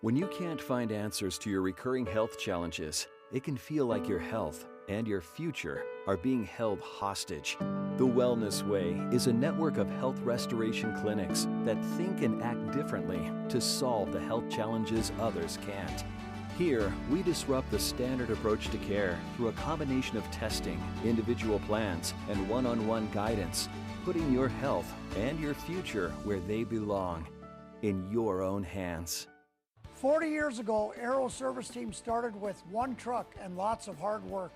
When you can't find answers to your recurring health challenges, it can feel like your health and your future are being held hostage. The Wellness Way is a network of health restoration clinics that think and act differently to solve the health challenges others can't. Here, we disrupt the standard approach to care through a combination of testing, individual plans, and one-on-one guidance, putting your health and your future where they belong, in your own hands. 40 years ago, Aero Service Team started with one truck and lots of hard work.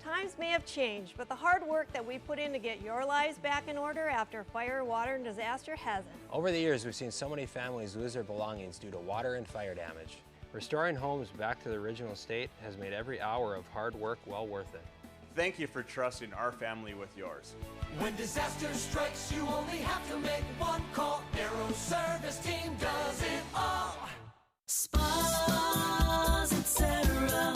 Times may have changed, but the hard work that we put in to get your lives back in order after fire, water, and disaster hasn't. Over the years, we've seen so many families lose their belongings due to water and fire damage. Restoring homes back to the original state has made every hour of hard work well worth it. Thank you for trusting our family with yours. When disaster strikes, you only have to make one call. Aero Service Team does it all. Spas, etc.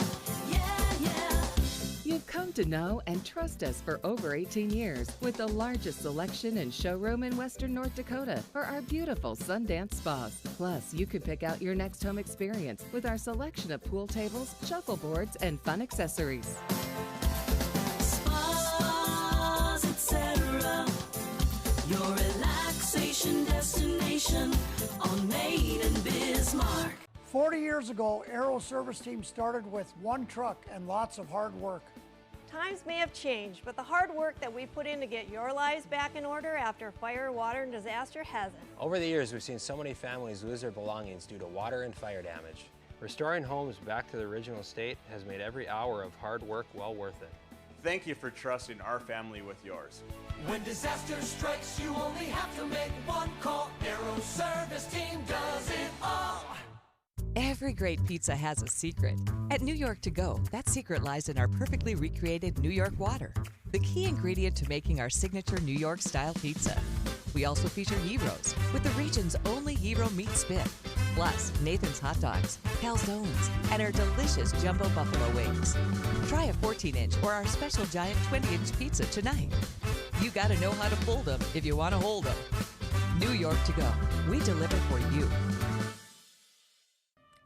You've come to know and trust us for over 18 years with the largest selection and showroom in Western North Dakota for our beautiful Sundance spas. Plus, you can pick out your next home experience with our selection of pool tables, shuffleboards, and fun accessories. Spas, etc. Your relaxation destination on Main and Bismarck. 40 years ago, Aero Service Team started with one truck and lots of hard work. Times may have changed, but the hard work that we put in to get your lives back in order after fire, water, and disaster hasn't. Over the years, we've seen so many families lose their belongings due to water and fire damage. Restoring homes back to the original state has made every hour of hard work well worth it. Thank you for trusting our family with yours. When disaster strikes, you only have to make one call. Aero Service Team does it all. Every great pizza has a secret. At New York To Go, that secret lies in our perfectly recreated New York water, the key ingredient to making our signature New York-style pizza. We also feature gyros, with the region's only gyro meat spit, plus Nathan's hot dogs, calzones, and our delicious jumbo buffalo wings. Try a 14-inch or our special giant 20-inch pizza tonight. You gotta know how to fold them if you want to hold them. New York To Go, we deliver for you.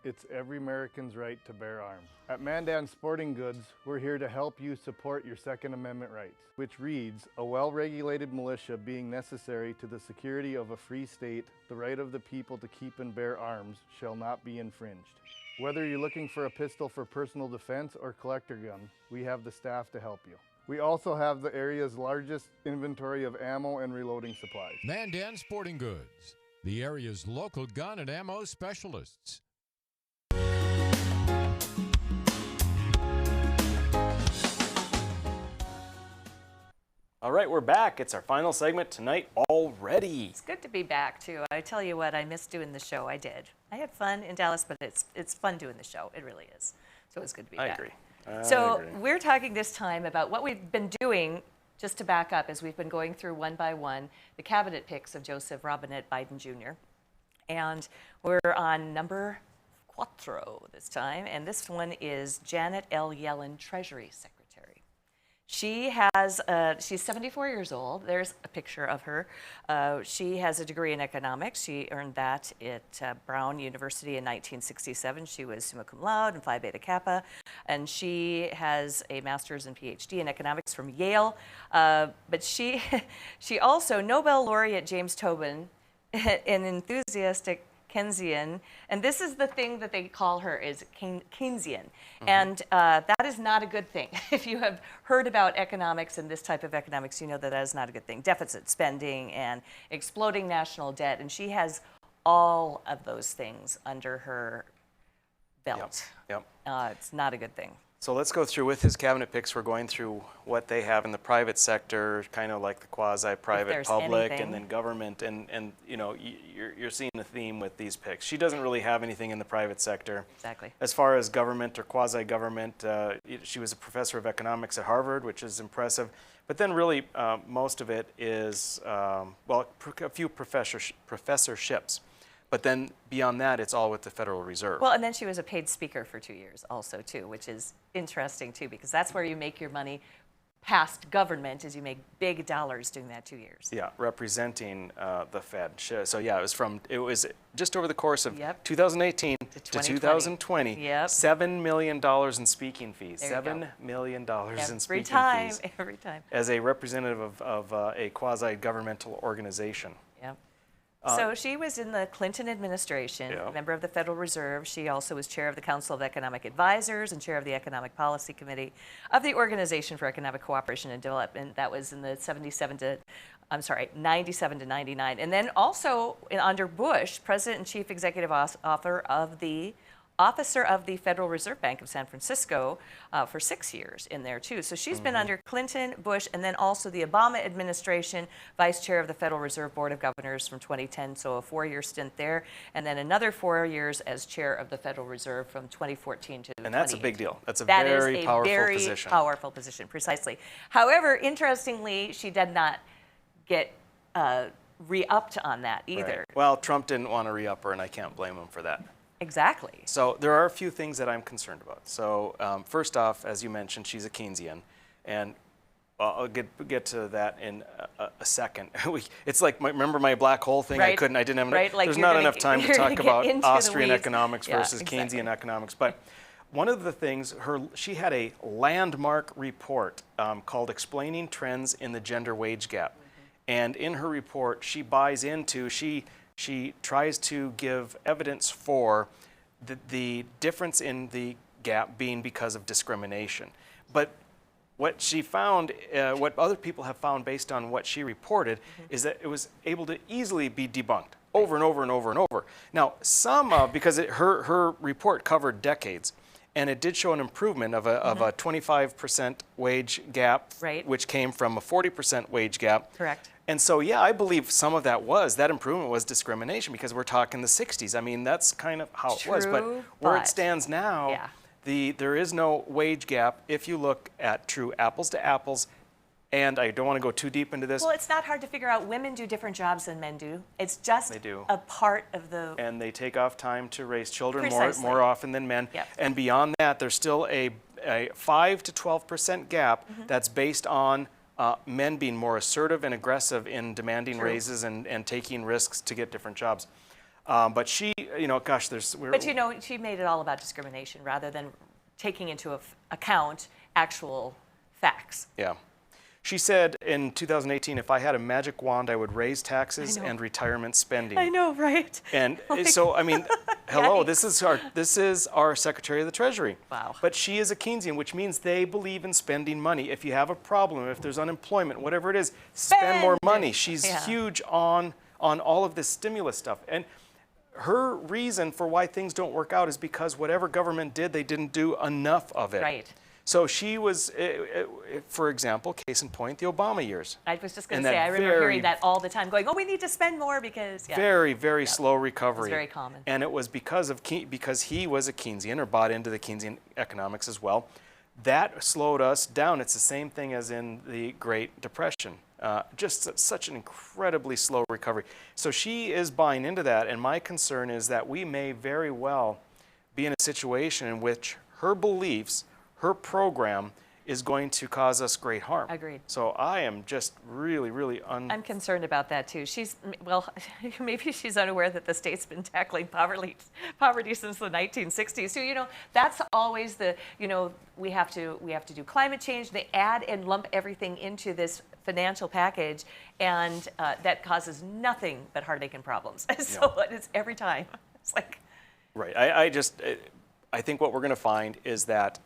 It's every American's right to bear arms. At Mandan Sporting Goods, we're here to help you support your Second Amendment rights, which reads, a well-regulated militia being necessary to the security of a free state, the right of the people to keep and bear arms shall not be infringed. Whether you're looking for a pistol for personal defense or collector gun, we have the staff to help you. We also have the area's largest inventory of ammo and reloading supplies. Mandan Sporting Goods, the area's local gun and ammo specialists. All right, we're back. It's our final segment tonight already. It's good to be back, too. I tell you what, I missed doing the show. I did. I had fun in Dallas, but it's fun doing the show. It really is. So it's good to be back. I agree. So we're talking this time about what we've been doing just to back up, as we've been going through one by one, the cabinet picks of Joseph Robinette Biden Jr. And we're on number 4 this time, and this one is Janet L. Yellen, Treasury Secretary. She's 74 years old. There's a picture of her. She has a degree in economics. She earned that at Brown University in 1967. She was summa cum laude and Phi Beta Kappa. And she has a master's and PhD in economics from Yale. But she also, Nobel laureate James Tobin, an enthusiastic Keynesian, and this is the thing that they call her is Keynesian, and that is not a good thing. If you have heard about economics and this type of economics, you know that that is not a good thing. Deficit spending and exploding national debt, and she has all of those things under her belt. Yep. It's not a good thing. So let's go through with his cabinet picks. We're going through what they have in the private sector, kind of like the quasi-private public, and then government. And you know, you're seeing a theme with these picks. She doesn't really have anything in the private sector. Exactly. As far as government or quasi-government, she was a professor of economics at Harvard, which is impressive. But then really most of it is, well, a few professorships. But then beyond that, it's all with the Federal Reserve. Well, and then she was a paid speaker for 2 years also, too, which is interesting, too, because that's where you make your money past government, is you make big dollars doing that 2 years. Yeah, representing the Fed. So yeah, it was just over the course of 2018 to 2020, $7 million in speaking fees. $7 million in speaking fees. Every time. As a representative of a quasi-governmental organization. Yep. So she was in the Clinton administration, member of the Federal Reserve. She also was chair of the Council of Economic Advisors and chair of the Economic Policy Committee of the Organization for Economic Cooperation and Development. That was in the 97 to 99. And then also under Bush, President and Chief Executive Officer of the Federal Reserve Bank of San Francisco for 6 years in there too. So she's been under Clinton, Bush, and then also the Obama administration, vice chair of the Federal Reserve Board of Governors from 2010, so a 4-year stint there, and then another 4 years as chair of the Federal Reserve from 2014 to 2018. And that's a big deal. That's a very powerful position. That is a very powerful position, precisely. However, interestingly, she did not get re-upped on that either. Right. Well, Trump didn't want to re-up her, and I can't blame him for that. Exactly. So there are a few things that I'm concerned about. So first off, as you mentioned, she's a Keynesian, and I'll get to that in a second. It's like remember my black hole thing. Right. I didn't have. Right. Like there's not enough time to talk about Austrian economics versus exactly. Keynesian economics. But one of the things she had a landmark report called "Explaining Trends in the Gender Wage Gap," and in her report, she buys into She tries to give evidence for the difference in the gap being because of discrimination. But what she found, what other people have found based on what she reported, is that it was able to easily be debunked over and over and over and over. Now, because her report covered decades, and it did show an improvement of a 25% wage gap, which came from a 40% wage gap. Correct. And so, yeah, I believe some of that improvement was discrimination, because we're talking the 60s. I mean, that's kind of how it was. But where it stands now, there is no wage gap if you look at true apples to apples. And I don't want to go too deep into this. Well, it's not hard to figure out. Women do different jobs than men do. It's just a part of the... And they take off time to raise children Precisely. more often than men. Yep. And beyond that, there's still a 5 to 12% gap that's based on men being more assertive and aggressive in demanding raises and taking risks to get different jobs. But she, gosh, But she made it all about discrimination rather than taking into account actual facts. Yeah. She said in 2018, if I had a magic wand, I would raise taxes and retirement spending. I know, right? And so, I mean, hello, this is our Secretary of the Treasury. Wow. But she is a Keynesian, which means they believe in spending money. If you have a problem, if there's unemployment, whatever it is, spend more money. She's huge on all of this stimulus stuff. And her reason for why things don't work out is because whatever government did, they didn't do enough of it. Right. So she was, for example, case in point, the Obama years. I was just going to say, I remember hearing that all the time, going, "Oh, we need to spend more because." Yeah. Very, very slow recovery. It's very common. And it was because he was a Keynesian or bought into the Keynesian economics as well. That slowed us down. It's the same thing as in the Great Depression. Just such an incredibly slow recovery. So she is buying into that, and my concern is that we may very well be in a situation in which her beliefs, her program, is going to cause us great harm. Agreed. So I am just really I'm concerned about that too. Well, maybe she's unaware that the state's been tackling poverty since the 1960s. So, that's always we have to do climate change. They add and lump everything into this financial package, and that causes nothing but heartache and problems. So it's every time. It's like. Right. I think what we're going to find is that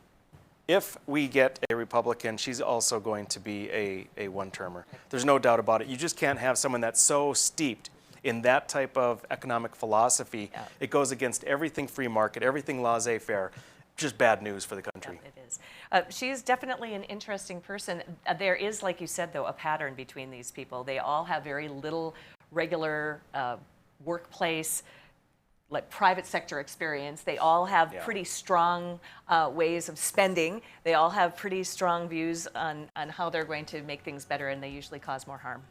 if we get a Republican, she's also going to be a one-termer. There's no doubt about it. You just can't have someone that's so steeped in that type of economic philosophy. Yeah. It goes against everything free market, everything laissez-faire. Just bad news for the country. Yeah, it is. She's definitely an interesting person. There is, like you said, though, a pattern between these people. They all have very little regular workplace, like private sector experience. They all have pretty strong ways of spending. They all have pretty strong views on how they're going to make things better, and they usually cause more harm.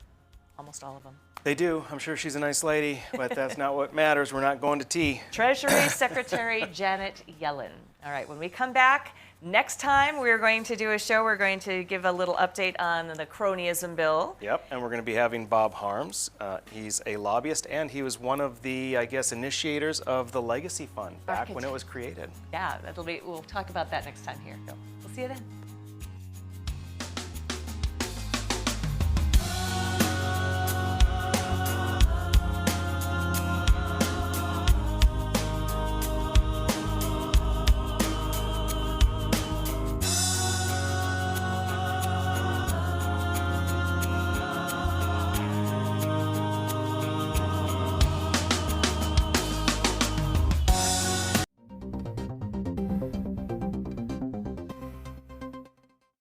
Almost all of them. They do. I'm sure she's a nice lady, but that's not what matters. We're not going to tea. Treasury Secretary Janet Yellen. All right, when we come back, next time we're going to do a show. We're going to give a little update on the cronyism bill. Yep, and we're going to be having Bob Harms. He's a lobbyist, and he was one of the, initiators of the Legacy Fund back when it was created. Yeah, we'll talk about that next time here. We'll see you then.